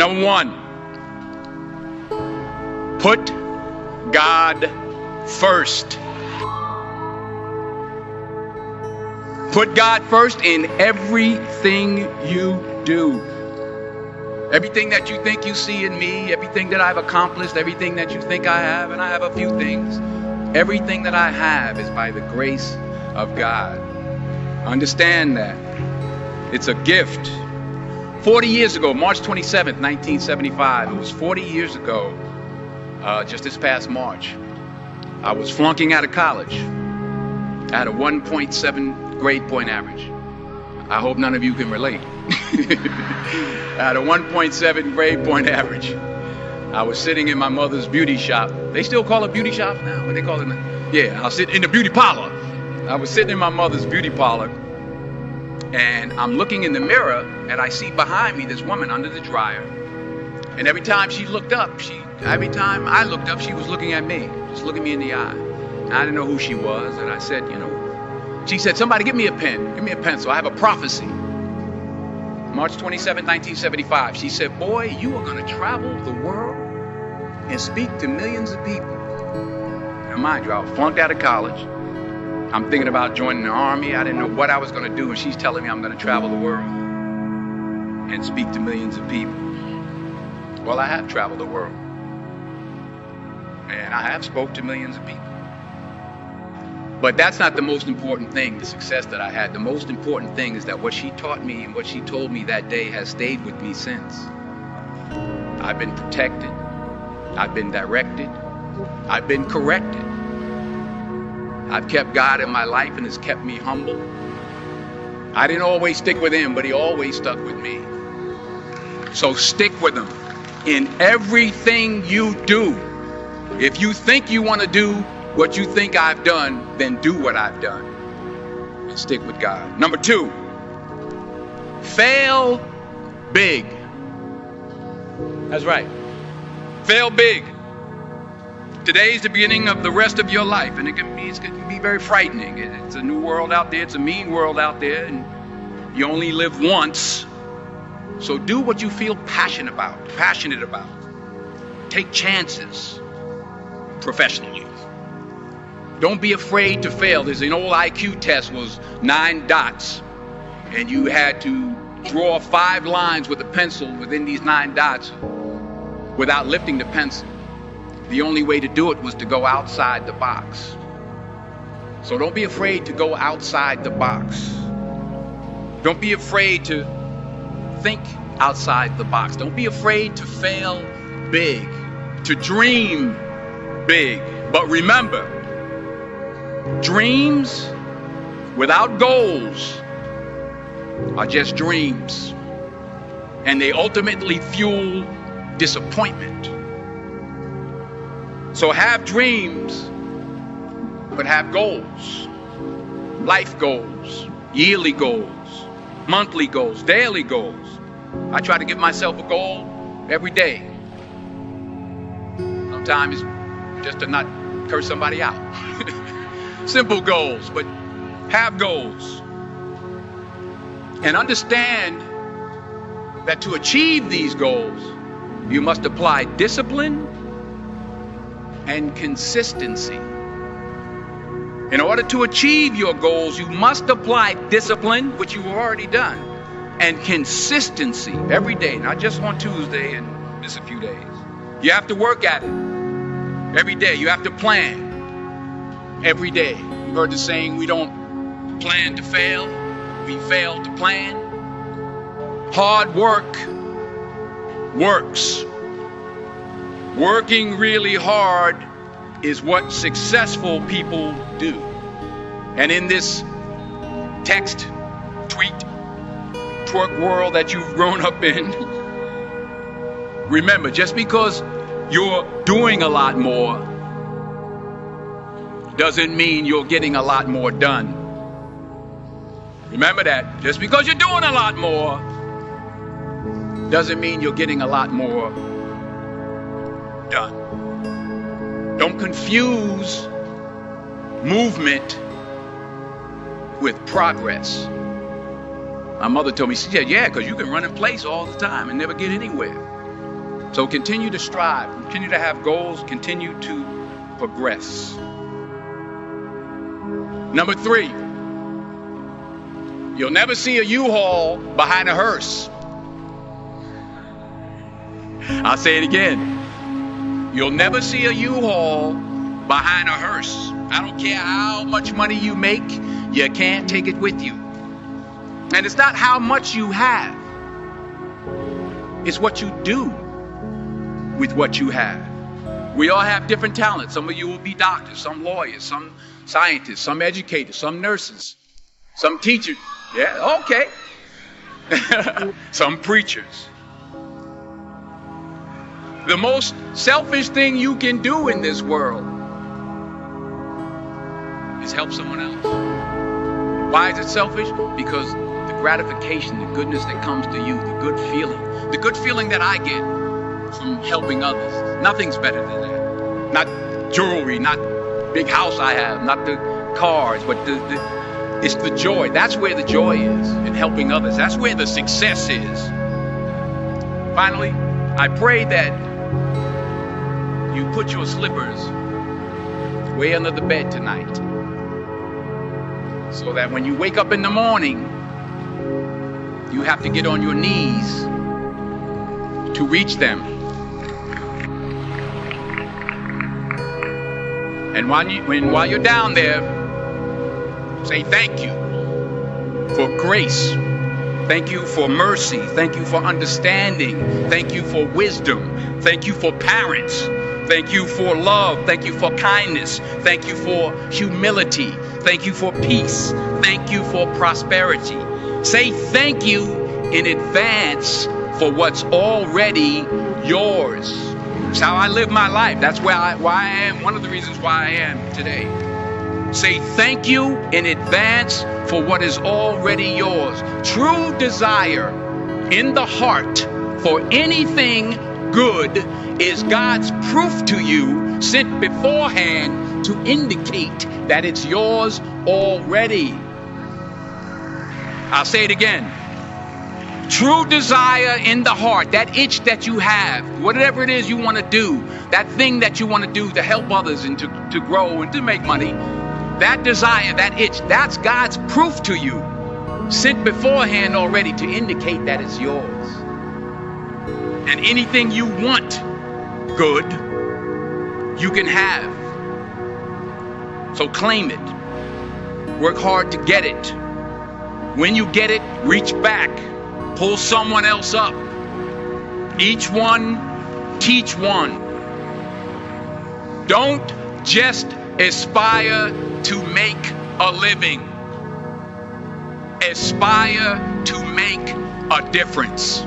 Number one, put God first. Put God first in everything you do. Everything that you think you see in me, everything that I've accomplished, everything that you think I have, and I have a few things, everything that I have is by the grace of God. Understand that. It's a gift. 40 years ago, March 27th, 1975, it was 40 years ago, just this past March, I was flunking out of college. I had a 1.7 grade point average. I hope none of you can relate. I had a 1.7 grade point average. I was sitting in my mother's beauty shop. They still call it beauty shop now? What they call it now? Yeah, I was sitting in the beauty parlor. I was sitting in my mother's beauty parlor, and I'm looking in the mirror, and I see behind me this woman under the dryer. And every time she looked up, every time I looked up, she was looking at me, just looking me in the eye. And I didn't know who she was, and I said, she said, somebody give me a pen, give me a pencil. I have a prophecy. March 27, 1975. She said, boy, you are going to travel the world and speak to millions of people. Now, mind you, I was flunked out of college. I'm thinking about joining the army. I didn't know what I was going to do, and she's telling me I'm going to travel the world and speak to millions of people. Well, I have traveled the world, and I have spoke to millions of people. But that's not the most important thing, the success that I had. The most important thing is that what she taught me and what she told me that day has stayed with me since. I've been protected. I've been directed. I've been corrected. I've kept God in my life, and it's kept me humble. I didn't always stick with him, but he always stuck with me. So stick with him in everything you do. If you think you want to do what you think I've done, then do what I've done and stick with God. Number two, fail big. That's right. Fail big. Today's the beginning of the rest of your life, and it can be very frightening. It's a new world out there. It's a mean world out there, and you only live once. So do what you feel passionate about. Take chances professionally. Don't be afraid to fail. There's an old IQ test, was 9 dots, and you had to draw 5 lines with a pencil within these 9 dots without lifting the pencil. The only way to do it was to go outside the box. So don't be afraid to go outside the box. Don't be afraid to think outside the box. Don't be afraid to fail big, to dream big. But remember, dreams without goals are just dreams, and they ultimately fuel disappointment. So have dreams, but have goals. Life goals, yearly goals, monthly goals, daily goals. I try to give myself a goal every day. Sometimes it's just to not curse somebody out. Simple goals, but have goals. And understand that to achieve these goals, you must apply discipline and consistency. In order to achieve your goals, you must apply discipline, which you've already done, and consistency every day, not just on Tuesday and just a few days. You have to work at it every day. You have to plan every day. You heard the saying, we don't plan to fail, we fail to plan. Hard work works. Working really hard is what successful people do. And in this text, tweet, twerk world that you've grown up in, remember, just because you're doing a lot more doesn't mean you're getting a lot more done. Remember that. Just because you're doing a lot more doesn't mean you're getting a lot more done. Don't confuse movement with progress. My mother told me, she said, yeah, because you can run in place all the time and never get anywhere. So continue to strive, continue to have goals, continue to progress. Number 3, you'll never see a U-Haul behind a hearse. I'll say it again. You'll never see a U-Haul behind a hearse. I don't care how much money you make, you can't take it with you. And it's not how much you have, it's what you do with what you have. We all have different talents. Some of you will be doctors, some lawyers, some scientists, some educators, some nurses, some teachers. Yeah, okay. Some preachers. The most selfish thing you can do in this world is help someone else. Why is it selfish? Because the gratification, the goodness that comes to you, the good feeling that I get from helping others, nothing's better than that. Not jewelry, not big house I have, not the cars, but it's the joy. That's where the joy is, in helping others. That's where the success is. Finally, I pray that you put your slippers way under the bed tonight, so that when you wake up in the morning, you have to get on your knees to reach them. And while you're down there, say thank you for grace. Thank you for mercy. Thank you for understanding. Thank you for wisdom. Thank you for parents. Thank you for love. Thank you for kindness. Thank you for humility. Thank you for peace. Thank you for prosperity. Say thank you in advance for what's already yours. It's how I live my life. That's why I am. One of the reasons why I am today. Say thank you in advance for what is already yours. True desire in the heart for anything good is God's proof to you, sent beforehand to indicate that it's yours already. I'll say it again. True desire in the heart, that itch that you have, whatever it is you want to do, that thing that you want to do to help others and to grow and to make money, that desire, that itch, that's God's proof to you, sent beforehand already to indicate that it's yours. And anything you want good, you can have. So claim it. Work hard to get it. When you get it, reach back. Pull someone else up. Each one, teach one. Don't just aspire to make a living. Aspire to make a difference.